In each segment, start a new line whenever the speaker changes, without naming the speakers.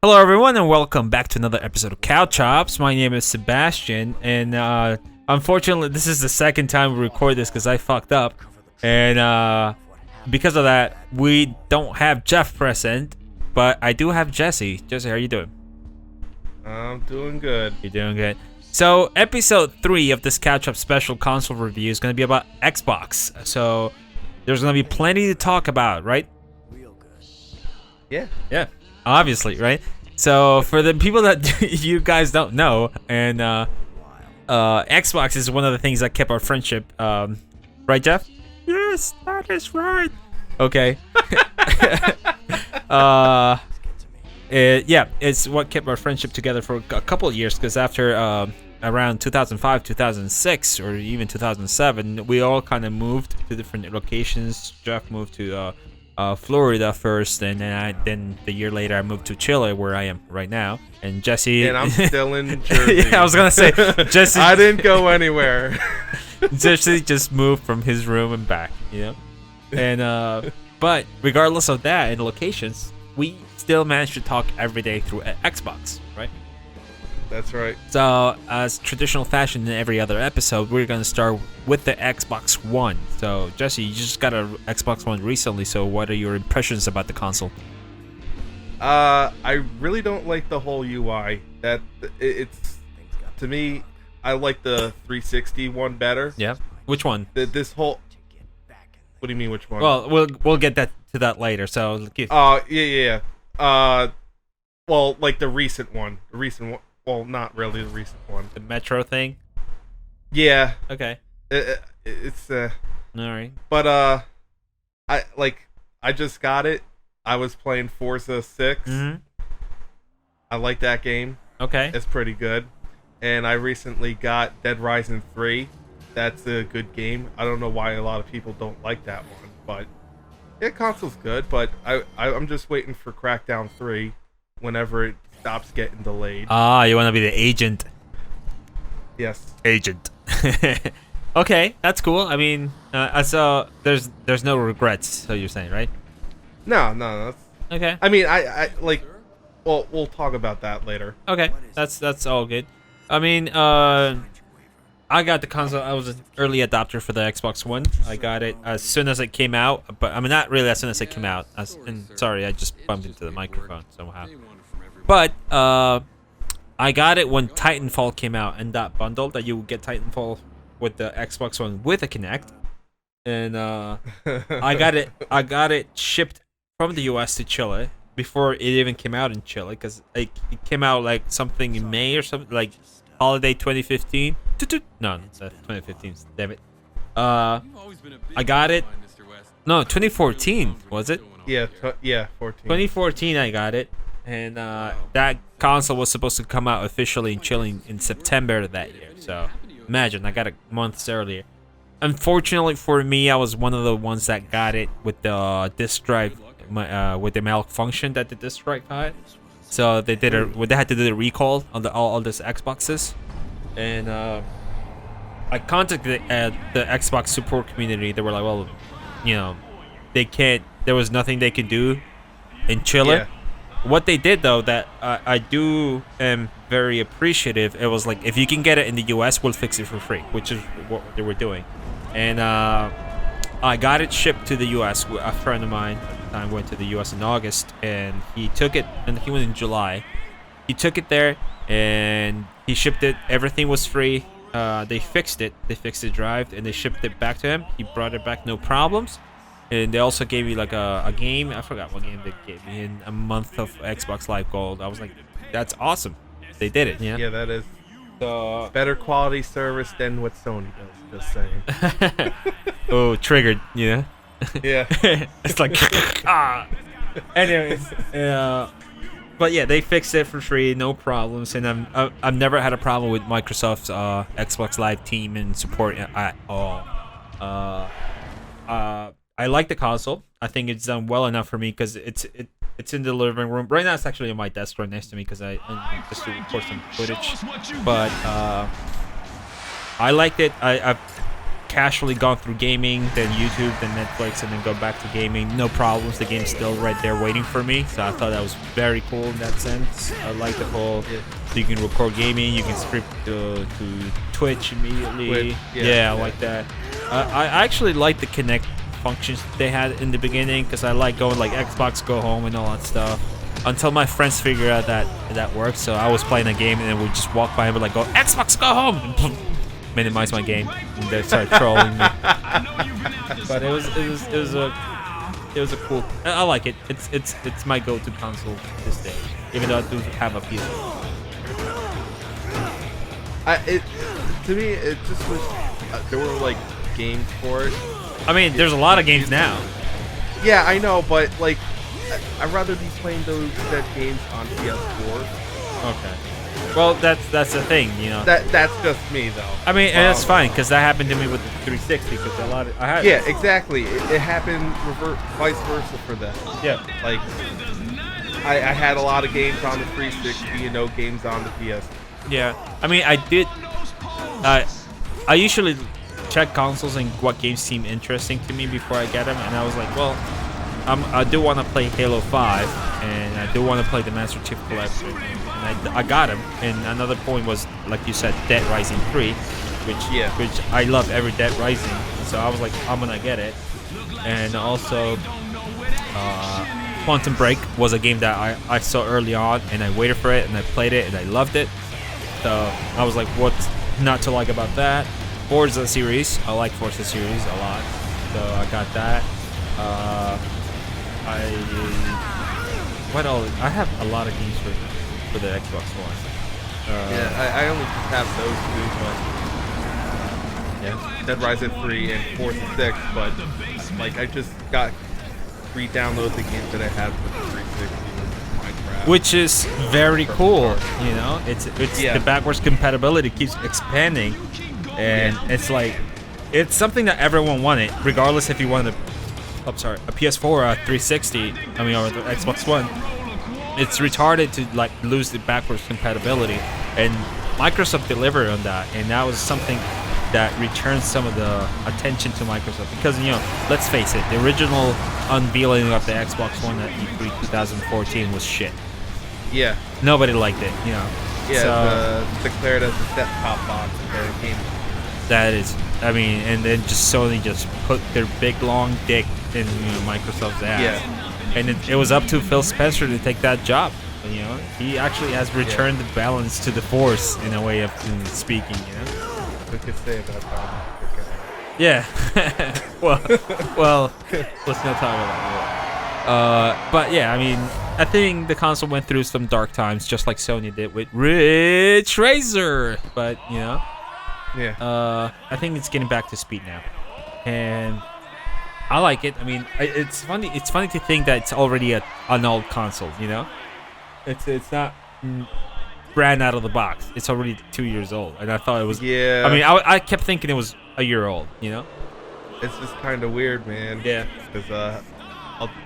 Hello, everyone, and welcome back to another episode of Couchops. My name is Sebastian, and unfortunately, this is the second time we record this because I fucked up, and because of that, we don't have Jeff present, but I do have Jesse. Jesse, how are you doing?
I'm doing good.
You're doing good. So, episode 3 of this Couchops special console review is going to be about Xbox. So, there's going to be plenty to talk about, right?
Yeah.
Yeah. Obviously, right? So for the people that you guys don't know, and Xbox is one of the things that kept our friendship, right, Jeff? Yes, that is right. Okay. Yeah, it's what kept our friendship together for a couple of years. Because after around 2005, 2006, or even 2007, we all kind of moved to different locations. Jeff moved to Florida first, and then the year later I moved to Chile, where I am right now. And Jesse,
and I'm still in Jersey.
Yeah, I was gonna say Jesse.
I didn't go anywhere.
Jesse just moved from his room and back, you know. And but regardless of that and locations, we still managed to talk every day through Xbox, right?
That's right.
So, as traditional fashion in every other episode, we're going to start with the Xbox One. So, Jesse, you just got an Xbox One recently, so what are your impressions about the console?
I really don't like the whole UI. It's to me, I like the 360 one better.
Yeah. Which one?
This whole. What do you mean, which one?
Well, we'll get to that later. So,
yeah. Well, like the recent one. Well, not really the recent one.
The Metro thing?
Yeah.
Okay.
It's
all right.
But I just got it. I was playing Forza 6.
Mm-hmm.
I like that game.
Okay.
It's pretty good. And I recently got Dead Rising 3. That's a good game. I don't know why a lot of people don't like that one, but yeah, console's good. But I'm just waiting for Crackdown 3 whenever it stops getting delayed.
You want to be the agent?
Yes.
Agent. Okay, that's cool. I mean, so there's no regrets. So you're saying, right?
No. That's,
okay.
I mean, I like. Well, we'll talk about that later.
Okay, that's all good. I mean, I got the console. I was an early adopter for the Xbox One. I got it as soon as it came out, but I mean, not really as soon as it came out. Sorry, I just bumped into the microphone somehow. But I got it when Titanfall came out, and that bundle that you would get Titanfall with the Xbox One with a Kinect, and I got it shipped from the US to Chile before it even came out in Chile, because it came out like something in May or something, like holiday 2015. No, that's 2015. Damn it. I got it. No, 2014 was it?
Yeah, 14.
2014 I got it. And that console was supposed to come out officially in Chile in September of that year. So imagine, I got it months earlier. Unfortunately for me, I was one of the ones that got it with the disc drive, with the malfunction that the disc drive had. So they had to do the recall on all these Xboxes, and I contacted the Xbox support community. They were like, well, you know, they can't. There was nothing they could do in Chile.
Yeah.
What they did, though, that I do am very appreciative, it was like, if you can get it in the US, we'll fix it for free, which is what they were doing. And I got it shipped to the US. A friend of mine at the time went to the US in August, and he took it, and he went in July. He took it there, and he shipped it. Everything was free. They fixed it. They fixed the drive, and they shipped it back to him. He brought it back, no problems. And they also gave me like a game. I forgot what game they gave me. In a month of Xbox Live Gold. I was like, that's awesome. They did it. Yeah.
Yeah, that is better quality service than what Sony does. Just saying.
Oh, triggered. Yeah.
Yeah.
It's like Anyways, but yeah, they fixed it for free, no problems. And I've never had a problem with Microsoft's Xbox Live team and support at all. I like the console. I think it's done well enough for me because it's in the living room right now. It's actually on my desk right next to me because I just to record some footage. But I liked it. I've casually gone through gaming, then YouTube, then Netflix, and then go back to gaming. No problems. The game's still right there waiting for me. So I thought that was very cool in that sense. I like the whole. So you can record gaming, you can script to Twitch immediately. I like that. I actually like the Connect functions they had in the beginning because I like going like Xbox Go Home and all that stuff. Until my friends figured out that works, so I was playing a game and then we'd just walk by and be like, "Go Xbox Go Home!" and minimize my game, and they started trolling me. But it was a cool. I like it. It's my go-to console this day, even though I do have a PS4.
To me, it just was. There were like games for it.
I mean, there's a lot of games now.
Yeah, I know, but like, I'd rather be playing those games on PS4.
Okay. Well, that's the thing, you know.
That's just me though.
I mean, and that's fine because that happened to me with the 360 because a lot of I had.
Yeah, exactly. It happened vice versa for them.
Yeah.
Like, I had a lot of games on the 360 and no games on the PS.
Yeah. I mean, I did. I usually check consoles and what games seem interesting to me before I get them, and I was like, well, I do want to play Halo 5, and I do want to play the Master Chief Collection, and I got him. And another point was, like you said, Dead Rising 3, which I love every Dead Rising, so I was like, I'm gonna get it. And also, Quantum Break was a game that I saw early on, and I waited for it, and I played it, and I loved it. So I was like, what's not to like about that? Forza series, I like Forza series a lot, so I got that. What else? I have a lot of games for the Xbox One.
I only just have those two, but Dead Rising 3 and Forza 6. But like, I just got re-download the games that I had for the 360, Minecraft,
which is very cool. You know, it's the backwards compatibility keeps expanding, and it's like it's something that everyone wanted, regardless if you wanted a PS4 or a 360, I mean, or the Xbox One. It's retarded to like lose the backwards compatibility, and Microsoft delivered on that, and that was something that returned some of the attention to Microsoft because, you know, let's face it, the original unveiling of the Xbox One at E3 2014 was shit.
Yeah.
Nobody liked it, you know.
Yeah,
so,
declared as a set-top box for game.
That is, I mean, and then just Sony just put their big long dick in, you know, Microsoft's ass.
Yeah.
And it was up to Phil Spencer to take that job. You know, he actually has returned the balance to the Force in a way of speaking. You know.
We could say about that.
Yeah. well, let's not talk about that. But yeah, I mean, I think the console went through some dark times, just like Sony did with Ridge Racer. But you know, I think it's getting back to speed now, and I like it. I mean, it's funny. It's funny to think that it's already an old console. You know, it's not brand out of the box. It's already 2 years old, and I thought it was.
Yeah.
I mean, I kept thinking it was a year old. You know.
It's just kind of weird, man.
Yeah.
Because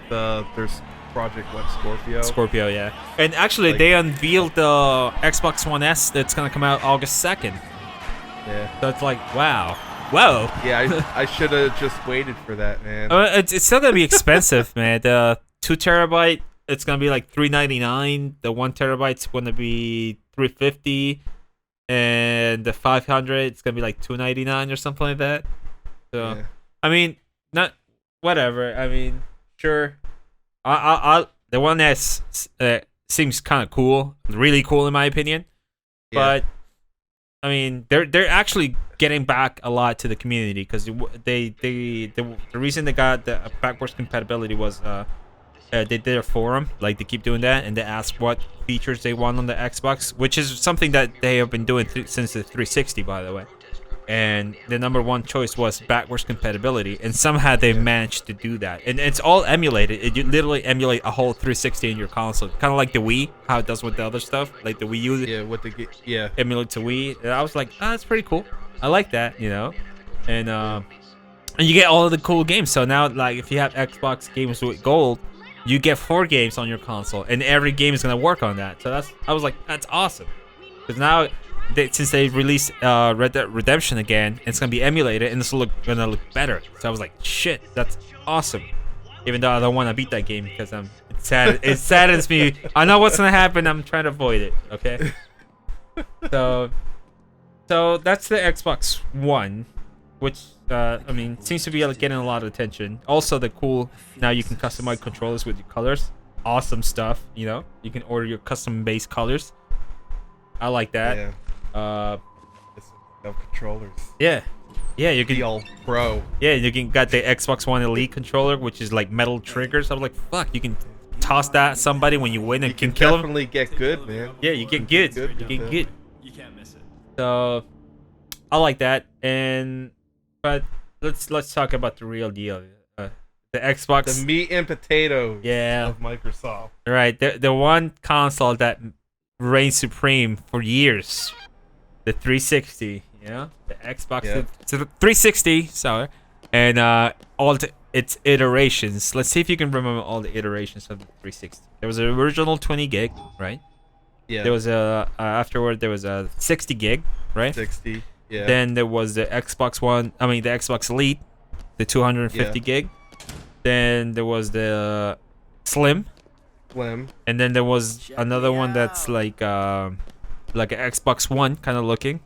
there's Project Scorpio.
Scorpio, yeah. And actually, they unveiled the Xbox One S that's gonna come out August 2nd.
Yeah.
So it's like, wow. Whoa.
Yeah, I should have just waited for that, man.
It's still gonna be expensive, man. The 2 terabyte, it's gonna be like $399. The 1 terabyte's gonna be $350, and the 500, it's gonna be like $299 or something like that. So, yeah. I mean, not whatever. I mean, sure. The one that seems kind of cool, really cool in my opinion. Yeah. But I mean, they're actually getting back a lot to the community because the reason they got the backwards compatibility was they did a forum, like they keep doing that, and they ask what features they want on the Xbox, which is something that they have been doing since the 360, by the way. And the number one choice was backwards compatibility, and somehow they managed to do that. And it's all emulated. You literally emulate a whole 360 in your console, kind of like the Wii, how it does with the other stuff, like the Wii U.
Yeah, with the
emulate to Wii. And I was like, that's pretty cool. I like that, you know. And you get all of the cool games. So now, like, if you have Xbox games with Gold, you get 4 games on your console, and every game is gonna work on that. So I was like, that's awesome, because now since they released Red Dead Redemption again, it's gonna be emulated and it's gonna look better. So I was like, shit, that's awesome. Even though I don't want to beat that game because it's sad. It saddens me. I know what's gonna happen. I'm trying to avoid it. Okay. So that's the Xbox One, which I mean seems to be getting a lot of attention. Also, the cool now you can customize controllers with your colors. Awesome stuff. You know, you can order your custom-based colors. I like that.
Yeah. No controllers.
Yeah, you can.
Feel pro.
Yeah, you can got the Xbox One Elite controller, which is like metal triggers. I was like, fuck, you can toss that at somebody when you win and
You can
kill them.
definitely get good, man.
Yeah, you get good. You get good.
You can't miss it.
So I like that. But let's talk about the real deal. The Xbox.
The meat and potatoes
Yeah.
of Microsoft.
Right. The one console that reigned supreme for years. The 360. You know, the Xbox.
Yeah.
It's a 360. Sorry, and all its iterations. Let's see if you can remember all the iterations of the 360. There was an original 20 gig, right?
Yeah.
There was a afterward there was a 60 gig, right?
60. Yeah.
Then there was the Xbox One. I mean the Xbox Elite, the 250 gig. Then there was the Slim, and then there was another one that's like an Xbox One kind of looking.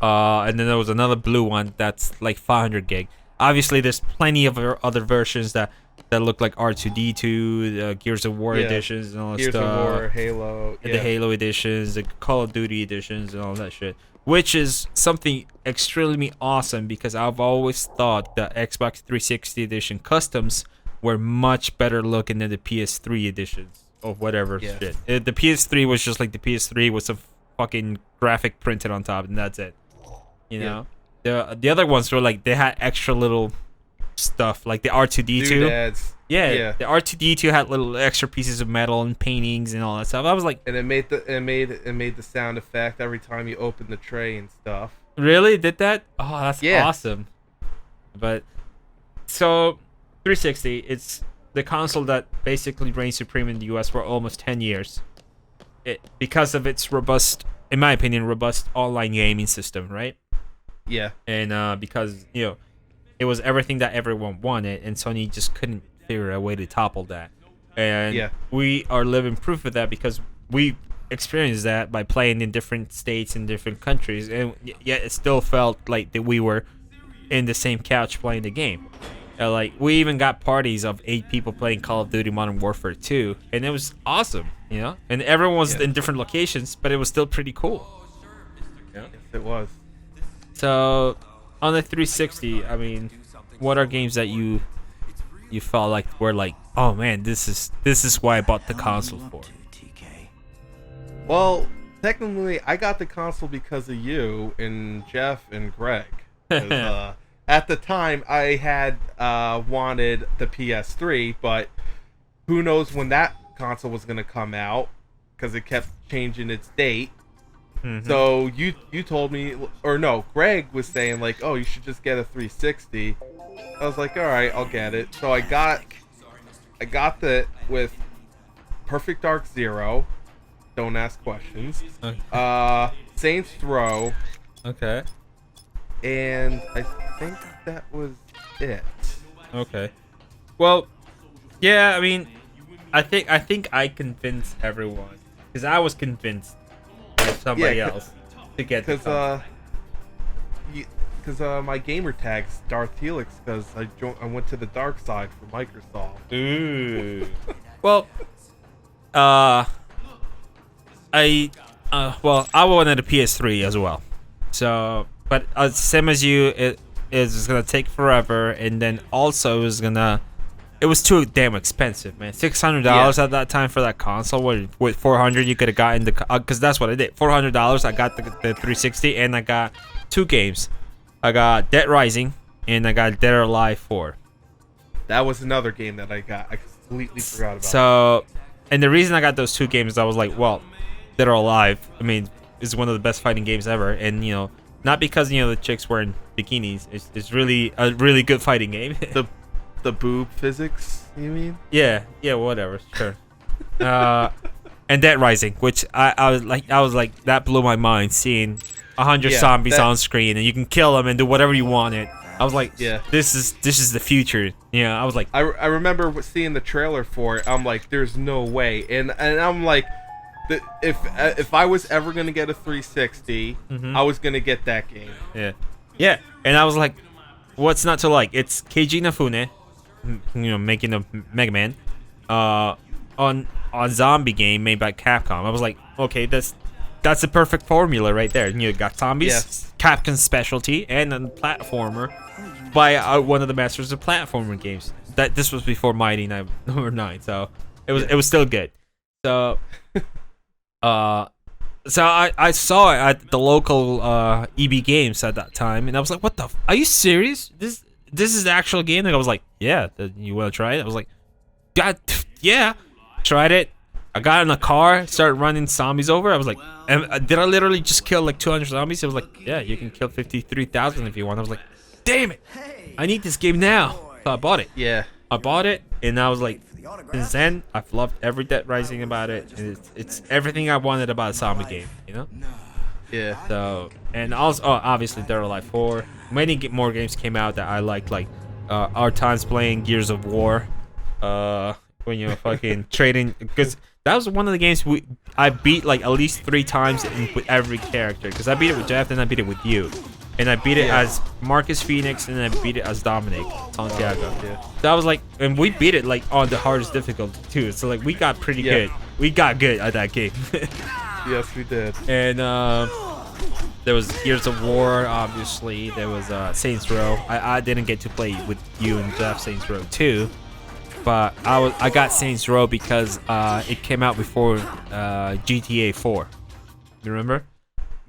And then there was another blue one that's like 500 gig. Obviously, there's plenty of other versions that look like R2D2, Gears of War editions, and all that
Gears
stuff.
of War, Halo,
The Halo editions, the Call of Duty editions, and all that shit. Which is something extremely awesome because I've always thought the Xbox 360 edition customs were much better looking than the PS3 editions of whatever shit. The PS3 was just like the PS3 with some fucking graphic printed on top, and that's it. You know, the other ones were like they had extra little stuff like the R2D2.
Doodads.
Yeah, the R2D2 had little extra pieces of metal and paintings and all that stuff. I was like,
and it made the sound effect every time you open the tray and stuff.
really? Did that? Oh, that's awesome. But so 360, it's the console that basically reigned supreme in the US for almost 10 years. Because of its robust, in my opinion, robust online gaming system, right?
Yeah.
And because, you know, it was everything that everyone wanted, and Sony just couldn't figure a way to topple that. And we are living proof of that because we experienced that by playing in different states and different countries, and yet it still felt like that we were in the same couch playing the game. Like, we even got parties of 8 people playing Call of Duty Modern Warfare 2, and it was awesome, you know? And everyone was in different locations, but it was still pretty cool.
Yeah. Yes, it was.
So, on the 360, I mean, what are games that you felt like were like, oh man, this is why I bought the console for?
Well, technically, I got the console because of you and Jeff and Greg. 'Cause, at the time, I had wanted the PS3, but who knows when that console was going to come out because it kept changing its date. Mm-hmm. So you told me, or no, Greg was saying like, oh, you should just get a 360. I was like, all right, I'll get it. So I got the with Perfect Dark Zero. Don't ask questions.
Okay.
Saints Row.
Okay.
And I think that was it.
Okay. Well, yeah, I mean, I think I convinced everyone because I was convinced by somebody else to get the console.
Because my gamer tag's Darth Helix because I went to the dark side for Microsoft.
Ooh. Well, I wanted a PS3 as well. So, but same as you, it is gonna take forever, and then also it was too damn expensive, man. $600 at that time for that console. With $400 you could have gotten the, because that's what I did. $400 I got the 360, and I got 2 games. I got Dead Rising, and I got Dead or Alive 4.
That was another game that I got. I completely forgot about.
So, and the reason I got those 2 games, I was like, well, Dead or Alive, I mean, is one of the best fighting games ever, and you know, not because the chicks wearing bikinis. It's really a really good fighting game.
the boob physics, you mean?
Yeah, whatever, sure. and Dead Rising, which I was like that blew my mind seeing 100 zombies on screen and you can kill them and do whatever you wanted. I was like, this is the future. I was like,
I remember seeing the trailer for it. I'm like, there's no way, and I'm like, if I was ever gonna get a 360, I was gonna get that game.
Yeah, and I was like, what's not to like? It's Keiji Inafune, making a Mega Man, on zombie game made by Capcom. I was like, okay, that's the perfect formula right there. You got zombies, Capcom's specialty, and a platformer by one of the masters of platformer games. This was before Mighty Number 9, so it was still good. So, so I saw it at the local EB Games at that time, and I was like, "What the? Are you serious? This is the actual game?" And I was like, "Yeah, you want to try it?" I was like, "God, yeah." Tried it. I got in a car, started running zombies over. I was like, did I literally just kill like 200 zombies? It was like, yeah, you can kill 53,000 if you want. I was like, damn it, I need this game now. So I bought it.
Yeah.
I bought it, and I was like, since then, I've loved every Dead Rising about it. And it's everything I wanted about a zombie game,
Yeah.
So, and also, obviously, Dead or Alive 4. Many more games came out that I liked, like our times playing Gears of War. When you're fucking trading, because that was one of the games I beat like at least 3 times with every character. Because I beat it with Jeff, then I beat it with you, and I beat it as Marcus Phoenix, and then I beat it as Dominic Santiago. So I was like, and we beat it like on the hardest difficulty too. So like we got pretty good. We got good at that game.
Yes, we did.
And there was Gears of War, obviously. There was Saints Row. I didn't get to play with you and Jeff Saints Row 2. But I got Saints Row because it came out before GTA 4. You remember?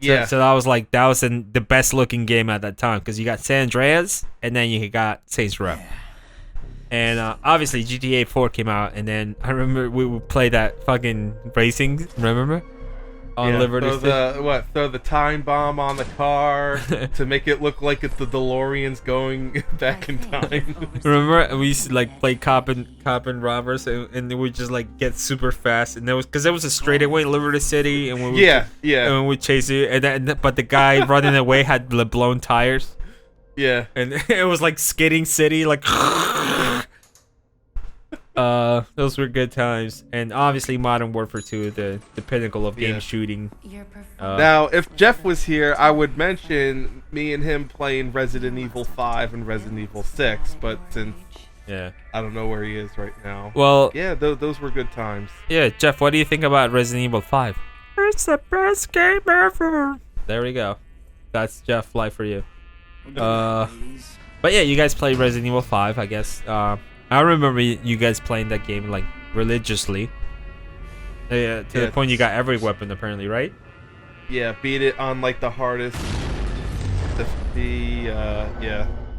Yeah.
So that was the best looking game at that time because you got San Andreas and then you got Saints Row. And obviously GTA 4 came out, and then I remember we would play that fucking racing. Remember? On Liberty.
Throw the time bomb on the car to make it look like it's the DeLorean's going back in time.
Remember, we used to like play cop and robbers, and we just like get super fast, and there was a straightaway in Liberty City, and we would chase you, but the guy running away had the blown tires.
Yeah,
and it was like Skidding City, like. Those were good times, and obviously Modern Warfare 2, the pinnacle of game shooting.
Now, if Jeff was here, I would mention me and him playing Resident Evil 5 and Resident Evil 6, but since I don't know where he is right now.
Well,
yeah, those were good times.
Yeah, Jeff, what do you think about Resident Evil 5? It's the best game ever. There we go. That's Jeff live for you. But yeah, you guys played Resident Evil 5, I guess. I remember you guys playing that game like religiously. To the point you got every weapon apparently, right?
Yeah, beat it on like the hardest.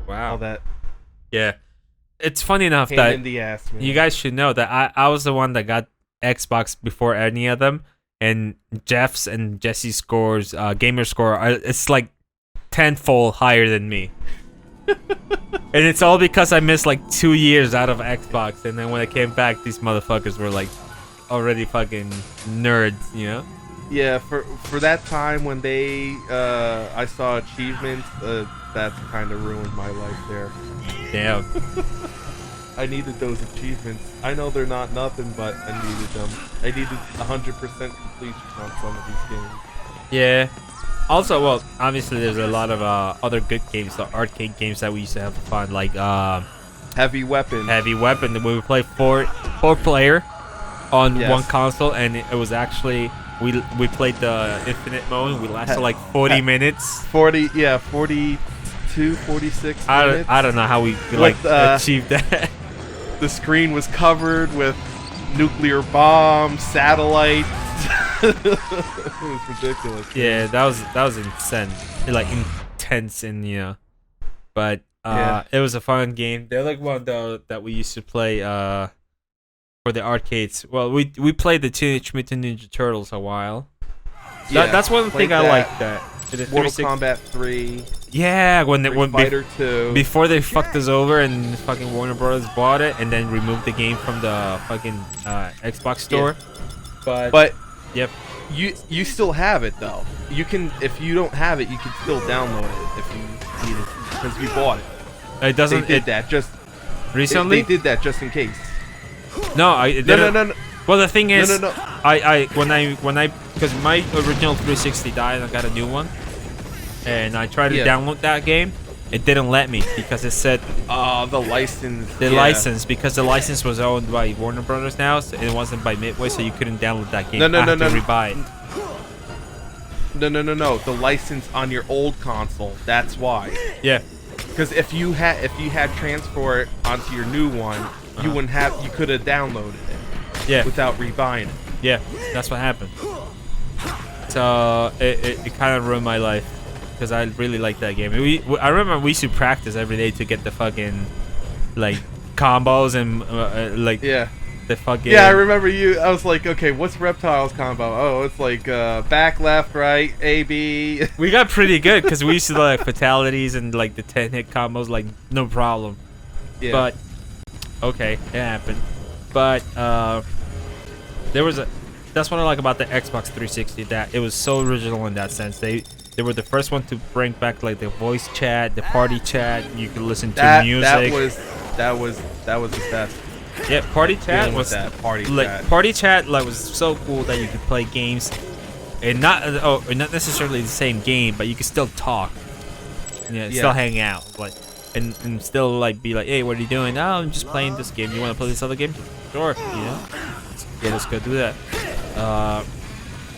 Wow. All that.
Yeah. It's funny enough
pain
that
in the ass, man.
You guys should know that I was the one that got Xbox before any of them, and Jeff's and Jesse's scores, gamer score, it's like tenfold higher than me. And it's all because I missed like 2 years out of Xbox, and then when I came back, these motherfuckers were like already fucking nerds, you know?
Yeah, for that time when I saw achievements, that's kind of ruined my life there.
Damn.
I needed those achievements. I know they're not nothing, but I needed them. I needed 100% completion on some of these games.
Yeah. Also, well, obviously there's a lot of other good games, the arcade games that we used to have fun, like
Heavy Weapon.
Heavy Weapon. We would play four player on one console, and it was actually we played the infinite mode. We lasted like 40 minutes.
42, 46 minutes.
I don't know how we achieved that.
The screen was covered with nuclear bombs, satellites. It was ridiculous.
Yeah, that was insane. Like intense, and but it was a fun game. The other one though that we used to play for the arcades. Well, we played the Teenage Mutant Ninja Turtles a while. That's one thing I like. That
Mortal Kombat 3.
Yeah, when
Fighter 2.
Before they fucked us over and fucking Warner Brothers bought it and then removed the game from the fucking Xbox store.
But
yep.
you still have it though. You can, if you don't have it, you can still download it if you need it because you bought it.
It doesn't.
They did that just
recently.
They did that just in case.
No, I didn't.
No.
Well, the thing is,
No.
when I because my original 360 died, I got a new one, and I tried to download that game. It didn't let me because it said
the license.
license, because the license was owned by Warner Brothers now, so it wasn't by Midway, so you couldn't download that game.
No.
To rebuy it.
No. The license on your old console. That's why.
Yeah.
Because if you had transfer it onto your new one, you could have downloaded it.
Yeah.
Without rebuying it.
Yeah, that's what happened. So it kind of ruined my life because I really liked that game. I remember we used to practice every day to get the fucking like combos and the fucking.
Yeah, I remember you. I was like, okay, what's Reptile's combo? Oh, it's like back, left, right, A, B.
We got pretty good because we used to like fatalities and like the 10-hit combos, like no problem.
Yeah.
But okay, it happened. But that's what I like about the Xbox 360, that it was so original in that sense. They were the first one to bring back like the voice chat, the party chat. You could listen to music.
That was the best.
Yeah, party chat was
that party
chat. Party chat was so cool that you could play games and not necessarily the same game, but you could still talk. Still hang out, like and still like be like, hey, what are you doing? Oh, I'm just playing this game. You want to play this other game? Sure, let's go do that.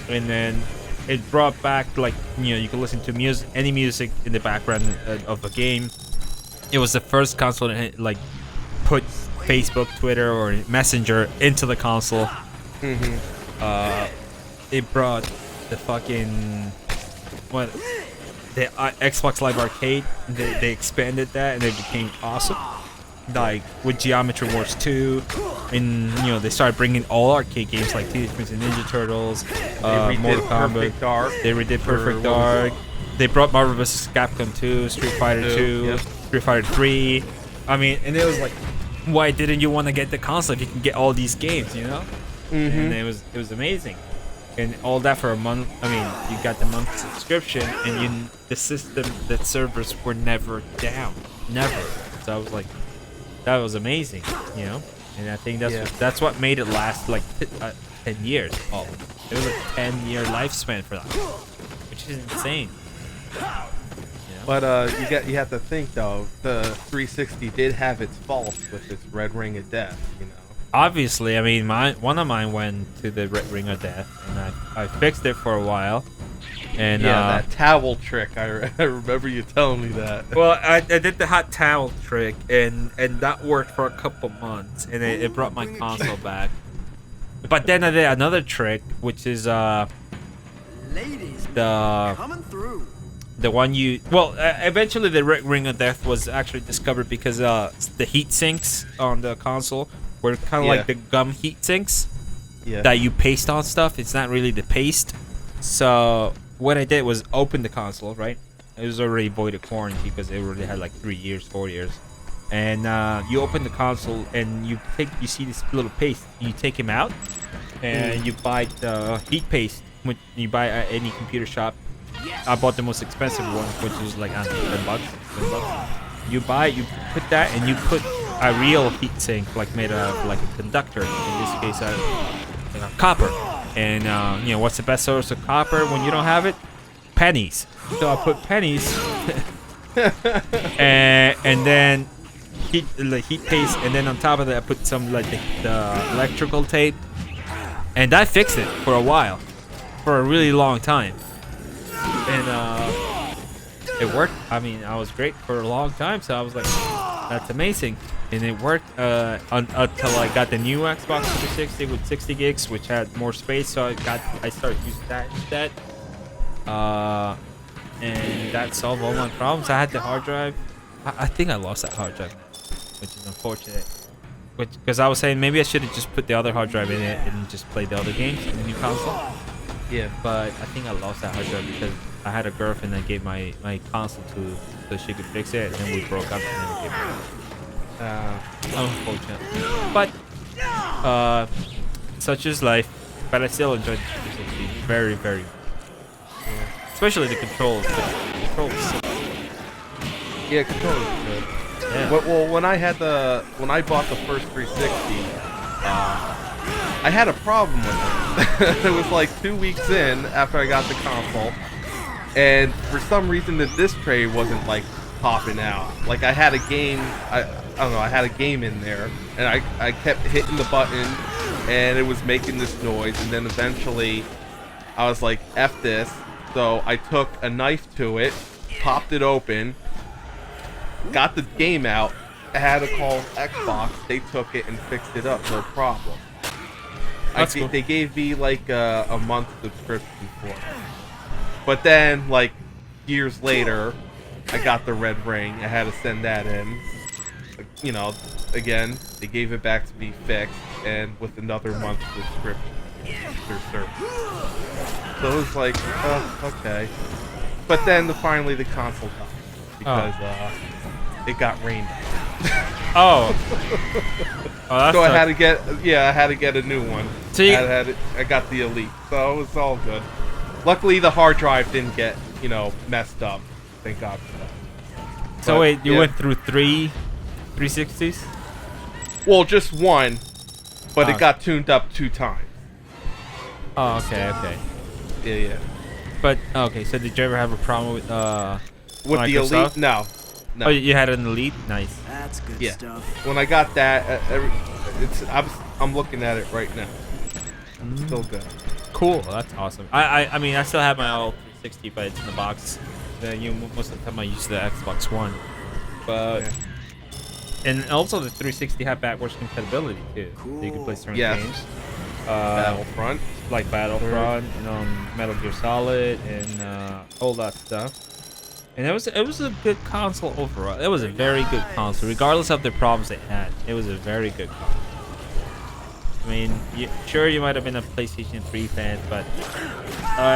And then it brought back like you could listen to music, any music in the background of a game. It was the first console that like put Facebook, Twitter, or Messenger into the console. It brought the fucking the Xbox Live Arcade. They expanded that and it became awesome. Like with Geometry Wars 2, and they started bringing all arcade games like Teenage Mutant Ninja Turtles, Mortal Kombat. They redid Perfect Dark. They brought Marvel vs. Capcom 2, Street Fighter 2, Street Fighter 3. I mean, and it was like, why didn't you want to get the console if you can get all these games? And it was amazing, and all that for a month. I mean, you got the month subscription, and the servers were never down, never. So I was like, that was amazing, and I think that's what made it last like 10 years. Oh, it was a 10-year lifespan for that, which is insane.
But you have to think though, the 360 did have its faults with its red ring of death.
Obviously, I mean, one of mine went to the red ring of death, and I fixed it for a while. And
that towel trick, I remember you telling me that.
Well, I did the hot towel trick, and that worked for a couple months, and it brought my console back. But then I did another trick, which is
Ladies, coming through.
the one eventually the ring of death was actually discovered because the heat sinks on the console were kind of like the gum heat sinks that you paste on stuff. It's not really the paste. So what I did was open the console, right? It was already void of warranty because it already had like 3 years, 4 years. And you open the console and you see this little paste. You take him out and you buy the heat paste. When you buy at any computer shop. I bought the most expensive one, which was like, I don't know, $10. You put that, and you put a real heat sink, like made out of like a conductor. In this case, copper. And what's the best source of copper when you don't have it? Pennies. So I put pennies, and then heat paste, and then on top of that, I put some like the electrical tape, and that fixed it for a while, for a really long time. And it worked. I mean, I was great for a long time, so I was like, that's amazing. And it worked until I got the new Xbox 360 with 60 gigs, which had more space, so I started using that instead. And that solved all my problems. I had the hard drive. I think I lost that hard drive, which is unfortunate. Because I was saying maybe I should have just put the other hard drive in it and just played the other games in the new console. Yeah, but I think I lost that hard drive because I had a girlfriend that gave my console to so she could fix it, and then we broke up and then we gave it. Unfortunate. But such is life. but I still enjoyed the 360 very, very much. Especially the controls. The controls.
Yeah, controller is good.
Yeah.
Well, when I bought the first 360, I had a problem with it. It was like 2 weeks in after I got the console, and for some reason the disc tray wasn't like popping out. Like I had a game, I don't know, I had a game in there, and I kept hitting the button, and it was making this noise, and then eventually I was like, F this. So I took a knife to it, popped it open, got the game out. I had to call Xbox. They took it and fixed it up, no problem.
That's cool.
They gave me like a month subscription for it. But then, like years later, I got the red ring. I had to send that in. You know, again, they gave it back to be fixed, and with another month subscription. Their service. So it was like, okay. But then finally the console died because it got rained on.
Oh. Oh, that's
So I had to get a new one.
So you-
I got the Elite, so it was all good. Luckily, the hard drive didn't get messed up. Thank God for that.
So
But,
wait, you
yeah.
went through 360s?
Well, just one, but
Oh.
it got tuned up 2 times.
Oh, okay.
Yeah.
But okay, so did you ever have a problem with
With the
Microsoft?
Elite, no.
Oh, you had an Elite? Nice.
That's good
Yeah.
stuff.
When I got that, I'm looking at it right now. It's still good.
Cool. That's awesome. I mean, I still have my old 360, but it's in the box. Most of the time I use the Xbox One. But and also the 360 had backwards compatibility too. So you can play certain
Yes.
games.
Battlefront.
Like Battlefront, Metal Gear Solid, and all that stuff. And it was a good console overall. It was a very good console, regardless of the problems it had. It was a very good console. I mean, sure you might have been a PlayStation 3 fan, but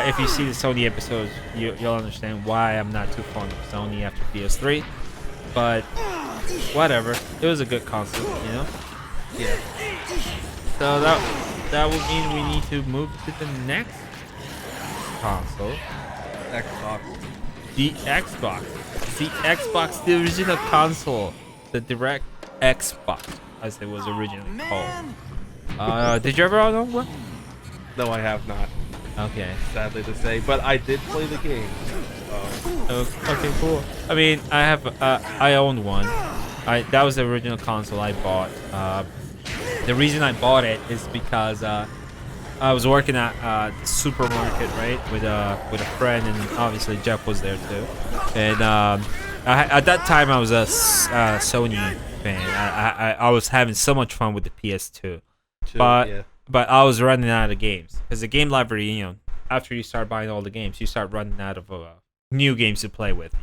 if you see the Sony episodes, you'll understand why I'm not too fond of Sony after PS3. But whatever, it was a good console, you know.
Yeah.
So that would mean we need to move to the next console.
Xbox.
The Xbox. The Xbox, the original console. The Direct Xbox, as it was originally called. Did you ever own one?
No, I have not.
Okay.
Sadly to say, but I did play the game.
Okay, cool. I mean, I owned one. That was the original console I bought. The reason I bought it is because I was working at the supermarket, right, with a friend, and obviously Jeff was there too. And at that time, I was a Sony fan. I was having so much fun with the PS2, but I was running out of games because the game library, after you start buying all the games, you start running out of new games to play with.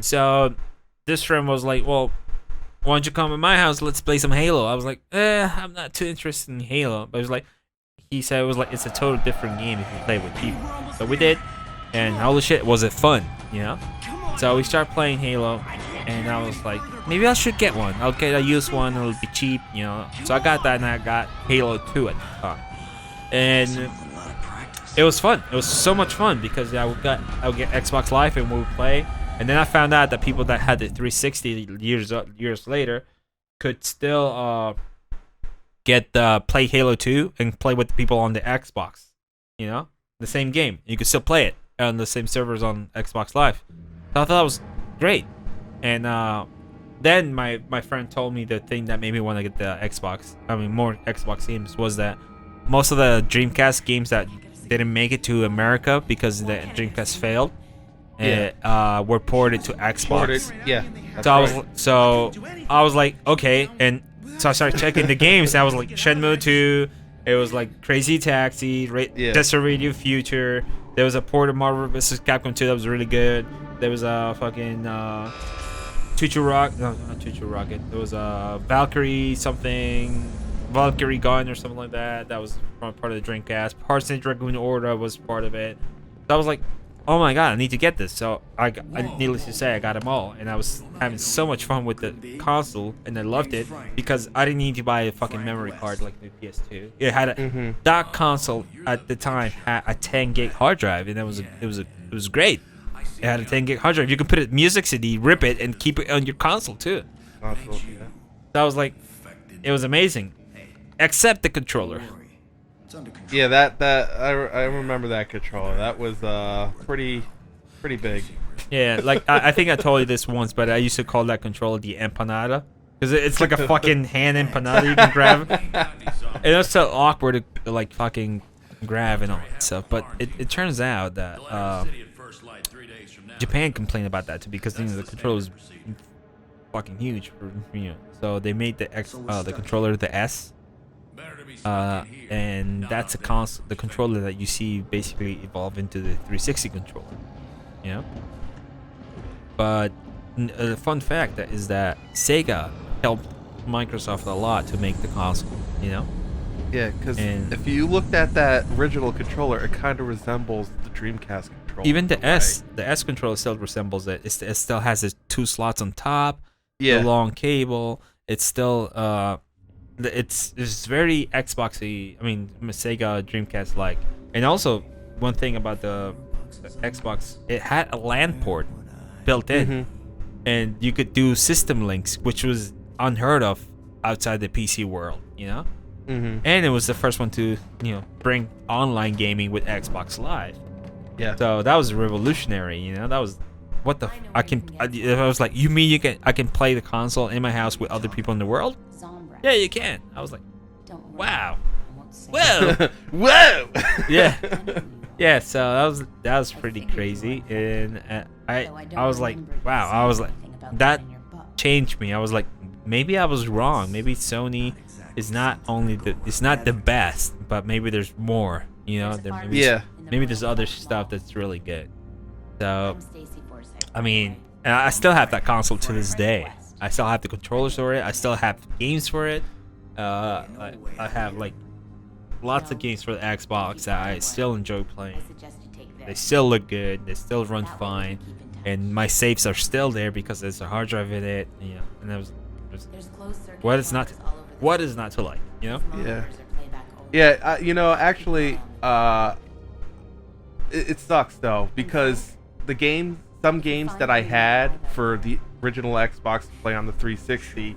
So this friend was like, "Well, why don't you come to my house? Let's play some Halo." I was like, I'm not too interested in Halo. But he said it was like it's a total different game if you play with people. So we did, and holy shit, was it fun, So we started playing Halo, and I was like, maybe I should get one. I'll get a used one, it'll be cheap, So I got that, and I got Halo 2 at the time. And it was fun. It was so much fun because I would get Xbox Live and we would play. And then I found out that people that had the 360 years later could still play Halo 2 and play with the people on the Xbox. The same game. You could still play it on the same servers on Xbox Live. So I thought that was great. And then my friend told me the thing that made me want to get the Xbox. I mean, more Xbox games was that most of the Dreamcast games that didn't make it to America because the Dreamcast failed. Were ported to Xbox. So I was like, okay, and so I started checking the games. And I was like, Shenmue 2. It was like Crazy Taxi, Desert Radio Future. There was a port of Marvel vs. Capcom 2 that was really good. There was a fucking Chuchu Rock. No, not Chuchu Rocket. There was a Valkyrie Gun or something like that. That was part of the Dreamcast. Parsons Dragoon Order was part of it. So I was like, oh my god, I need to get this. So needless to say, I got them all, and I was having so much fun with the console, and I loved it because I didn't need to buy a fucking memory card like the PS2. It had that console at the time had a 10 gig hard drive, and it was great. It had a 10 gig hard drive. You could put a music CD, rip it, and keep it on your console too. That was like, it was amazing, except the controller.
Yeah, that I remember that controller. That was pretty big.
Yeah, like I think I told you this once, but I used to call that controller the empanada because it's like a fucking hand empanada you can grab. And it was so awkward to like fucking grab and all that stuff. But it turns out that Japan complained about that too because the controller was fucking huge for So they made the controller the S. And that's the controller that you see basically evolve into the 360 controller, But the fun fact is that Sega helped Microsoft a lot to make the console,
Yeah, because if you looked at that original controller, it kind of resembles the Dreamcast controller.
Even the S controller still resembles it. It still has its 2 slots on top, the long cable. It's still it's very Xboxy. I mean, Sega Dreamcast like. And also, one thing about the Xbox, it had a LAN port built in, and you could do system links, which was unheard of outside the PC world, And it was the first one to bring online gaming with Xbox Live.
Yeah.
So that was revolutionary. That was what the. I was like, you mean I can play the console in my house with other people in the world? Yeah, you can. I was like, wow. Whoa.
Whoa.
Yeah. Yeah, so that was pretty crazy, and I was like, wow. I was like, that changed me. I was like, maybe I was wrong. Maybe Sony is not the best, but maybe there's more. Maybe there's other stuff that's really good. So, I mean, and I still have that console to this day. I still have the controllers for it. I still have games for it. I have like lots of games for the Xbox that I still enjoy playing. They still look good. They still run fine, and my saves are still there because there's a hard drive in it. And that was what is not to like.
Yeah. Yeah. Actually, it sucks though because some games that I had for the original Xbox to play on the 360,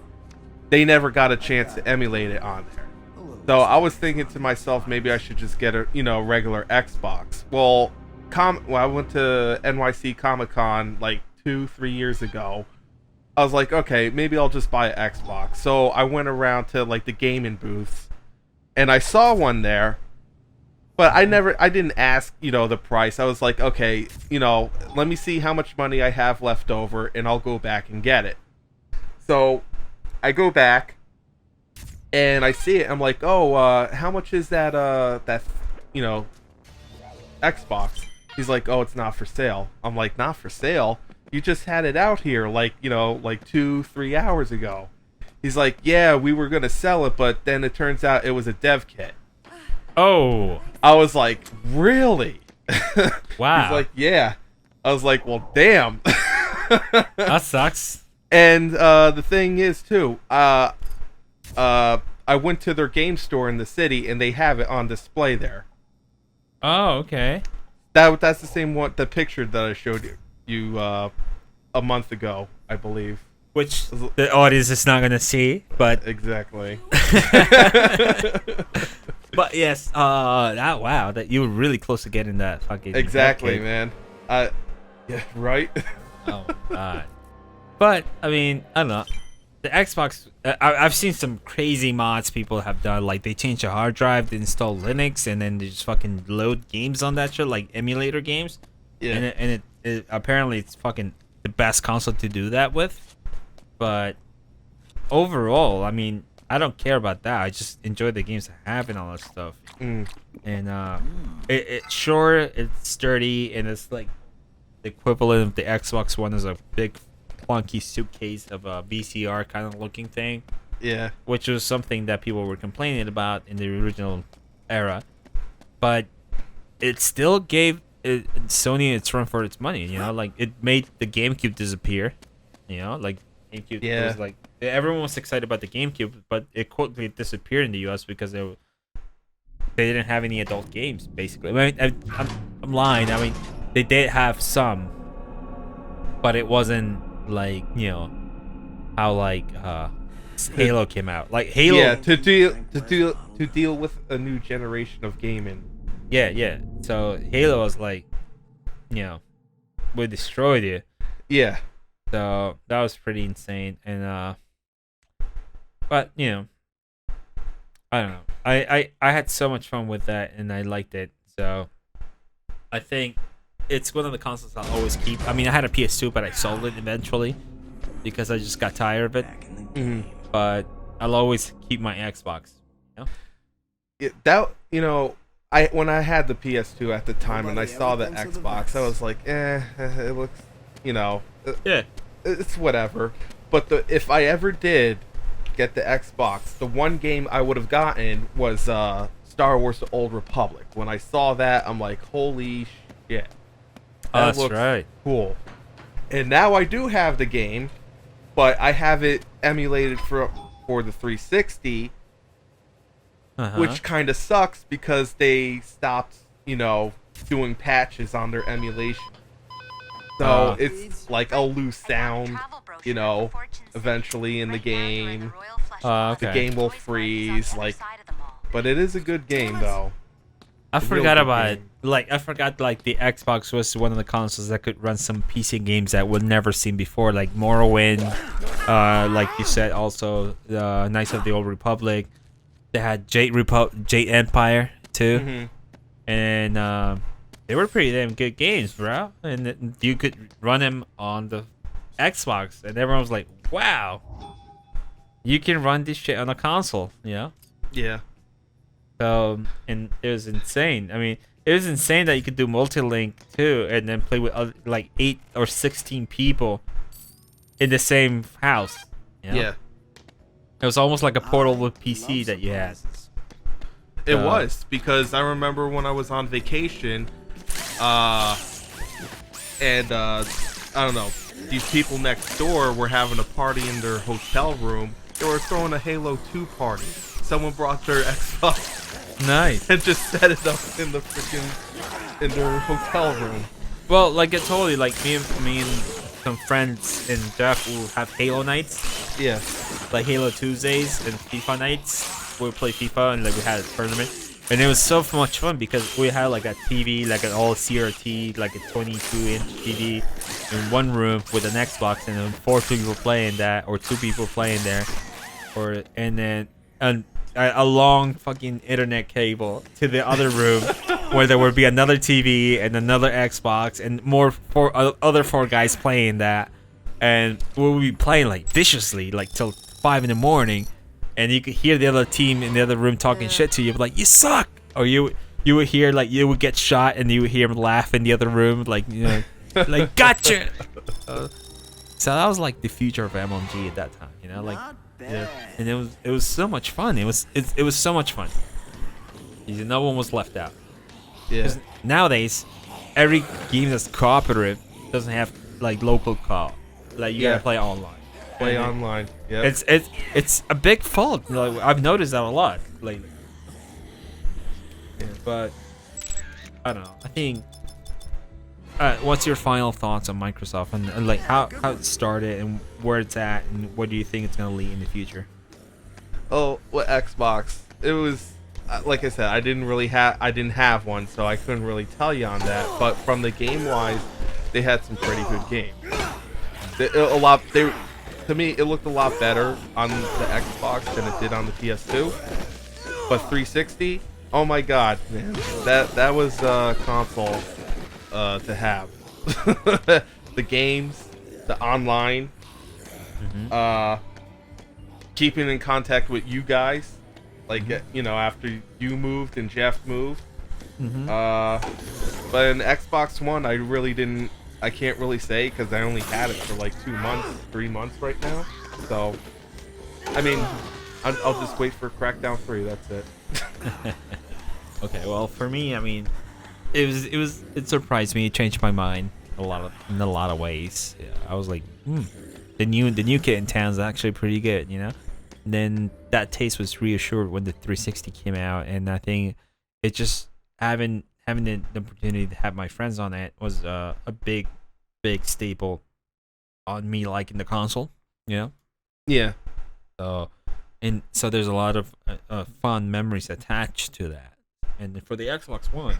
they never got a chance to emulate it on there. So I was thinking to myself, maybe I should just get a regular Xbox. Well, I went to NYC Comic-Con like 2-3 years ago. I was like, okay, maybe I'll just buy an Xbox. So I went around to like the gaming booths, and I saw one there. But I didn't ask, the price. I was like, okay, let me see how much money I have left over, and I'll go back and get it. So I go back, and I see it. I'm like, oh, how much is that Xbox? He's like, oh, it's not for sale. I'm like, not for sale? You just had it out here, like 2-3 hours ago. He's like, yeah, we were going to sell it, but then it turns out it was a dev kit.
Oh.
I was like, really?
Wow.
He's like, yeah. I was like, well, damn.
That sucks.
And the thing is, too, I went to their game store in the city, and they have it on display there.
Oh, okay.
That's the same one, the picture that I showed you a month ago, I believe.
Which the audience is not going to see, but...
Exactly.
But yes, that you were really close to getting that fucking...
Exactly, man. Yeah, right?
Oh, God. But, I mean, I don't know. The Xbox... I've seen some crazy mods people have done. Like, they change the hard drive, they install Linux, and then they just fucking load games on that shit, like emulator games.
Yeah.
And it apparently it's fucking the best console to do that with. But overall, I mean, I don't care about that. I just enjoy the games I have and all that stuff. And it's sturdy, and it's like the equivalent of the Xbox One is a big clunky suitcase of a VCR kind of looking thing.
Yeah.
Which was something that people were complaining about in the original era. But it still gave Sony, it's run for its money. You know, like it made the GameCube disappear. You know, like GameCube
Yeah.
was like everyone was excited about the GameCube, but it quickly disappeared in the US because they didn't have any adult games. Basically, I mean, I'm lying. I mean, they did have some, but it wasn't like how like Halo came out. Like Halo,
Yeah, to deal with a new generation of gaming.
yeah. So Halo was like, we destroyed it.
Yeah.
So that was pretty insane. And but I don't know. I had so much fun with that, and I liked it. So I think it's one of the consoles I'll always keep. I mean, I had a PS2, but I sold it eventually because I just got tired of it.
Mhm.
But I'll always keep my Xbox.
When I had the PS2 at the time and I saw the Xbox, I was like, it looks,
Yeah.
it's whatever. But if I ever did get the Xbox, the one game I would have gotten was Star Wars: The Old Republic. When I saw that, I'm like, holy shit.
Oh,
That
that's
looks
right.
cool. And now I do have the game, but I have it emulated for the 360,
Uh-huh.
which kind of sucks because they stopped, doing patches on their emulation. So it's like I'll lose sound, eventually in the game.
Okay.
The game will freeze, but it is a good game though.
I
a real
forgot
good
about
game.
I forgot like the Xbox was one of the consoles that could run some PC games that we'd never seen before, like Morrowind, like you said, also Knights of the Old Republic. They had Jade Empire too,
Mhm.
and they were pretty damn good games, bro. And you could run them on the Xbox, and everyone was like, "Wow, you can run this shit on a console,"
Yeah.
So, and it was insane. I mean, it was insane that you could do multi-link too, and then play with like 8 or 16 people in the same house.
Yeah.
It was almost like a portable PC that you had.
It was, because I remember when I was on vacation, and I don't know, these people next door were having a party in their hotel room. They were throwing a Halo 2 party. Someone brought their Xbox
Nice.
and just set it up in in their hotel room.
Well, like I told you, like me and some friends and Jeff will have Halo nights,
Yeah.
like Halo Tuesdays and FIFA nights. We'll play FIFA and like we had a tournament, and it was so much fun because we had like a TV, like an all CRT, like a 22-inch TV in one room with an Xbox, and then 4 people playing that, or 2 people playing there, and then a long fucking internet cable to the other room where there would be another TV and another Xbox and other 4 guys playing that, and we would be playing like viciously like till 5 in the morning, and you could hear the other team in the other room talking shit to you, like you suck, or you would hear like you would get shot and you would hear them laugh in the other room, like like gotcha. So that was like the future of MLG at that time, like. Yeah, and it was so much fun. It was so much fun. No one was left out.
Yeah.
'Cause nowadays, every game that's cooperative doesn't have like local co. Like you gotta play online.
Play
And
online. Yeah.
It's a big fault. Like, I've noticed that a lot lately. Yeah, but I don't know. I think. What's your final thoughts on Microsoft and like how it started and where it's at and what do you think it's gonna lead in the future?
Oh, what Xbox? It was like I said, I didn't have one, so I couldn't really tell you on that. But from the game wise, they had some pretty good games. To me, it looked a lot better on the Xbox than it did on the PS2. But 360, oh my god, man, that was a console to have. The games, the online, keeping in contact with you guys, like after you moved and Jeff moved. But in Xbox One, I can't really say because I only had it for like 2 months, 3 months right now. So, I mean, I'll just wait for Crackdown 3. That's it.
Okay, well for me, I mean, it surprised me. It changed my mind in a lot of ways. Yeah, I was like, the new kit in town is actually pretty good, you know. And then that taste was reassured when the 360 came out, and I think it just having the opportunity to have my friends on it was a big staple on me liking the console, you know.
Yeah.
So there's a lot of fun memories attached to that. And for the Xbox One,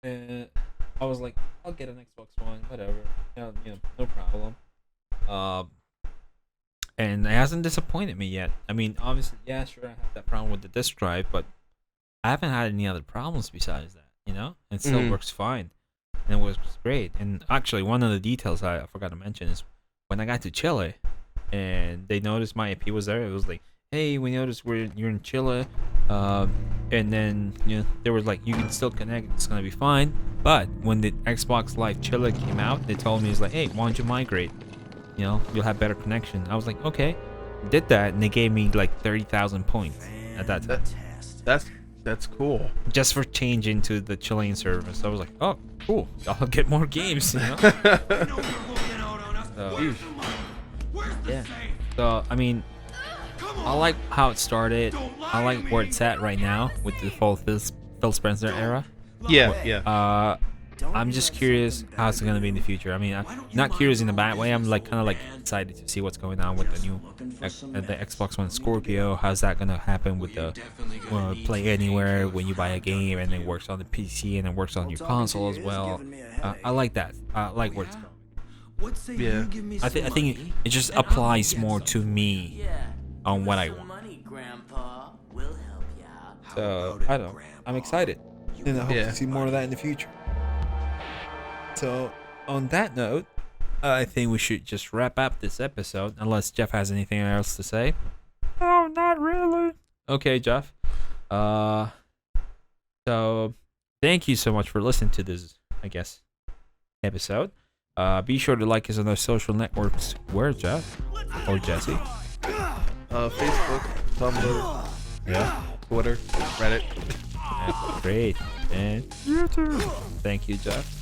I was like, I'll get an Xbox One, whatever, no problem. And it hasn't disappointed me yet. I mean, obviously, yeah, sure, I have that problem with the disk drive, but I haven't had any other problems besides that, you know? It still works fine. And it was great. And actually, one of the details I forgot to mention is when I got to Chile and they noticed my IP was there, it was like, hey, we noticed you're in Chile. And then, they were like, you can still connect, it's going to be fine. But when the Xbox Live Chile came out, they told me, it's like, hey, why don't you migrate? You'll have better connection. I was like, okay. Did that, and they gave me like 30,000 points at that time.
That's cool.
Just for changing to the Chilean service. I was like, oh, cool. I'll get more games, you know? So, yeah. So, I mean, I like how it started. I like where it's at right now with the full Phil Spencer era.
Yeah.
I'm just curious how it's gonna be in the future. I mean, I'm not curious in a bad way. I'm like kind of like excited to see what's going on with the new the Xbox One Scorpio. How's that gonna happen with the play anywhere when you buy a game and it works on the PC and it works on your console as well. I like that. I like where it's going.
Yeah.
I think it just applies more to me on what I want. So I don't know. I'm excited, and I hope to see more of that in the future. So, on that note, I think we should just wrap up this episode, unless Jeff has anything else to say. Oh, not really. Okay, Jeff. So, thank you so much for listening to this, I guess, episode. Be sure to like us on our social networks. Where, Jeff? Or Jesse?
Facebook, Tumblr,
Yeah.
Twitter, Reddit.
Great. And YouTube. Thank you, Jeff.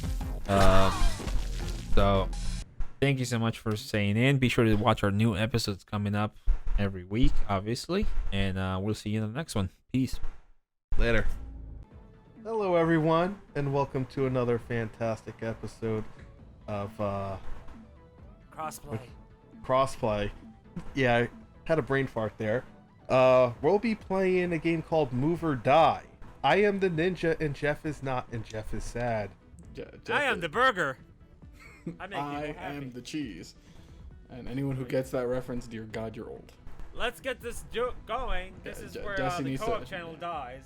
So thank you so much for staying in. Be sure to watch our new episodes coming up every week, obviously, and we'll see you in the next one. Peace.
Later. Hello, everyone, and welcome to another fantastic episode of Crossplay. Yeah, I had a brain fart there. We'll be playing a game called Move or Die. I am the ninja, and Jeff is not, and Jeff is sad.
I am the burger.
I am the cheese. And anyone who gets that reference, dear God, you're old.
Let's get this joke going. This is where
Jesse
the
needs
co-op
to-
channel dies.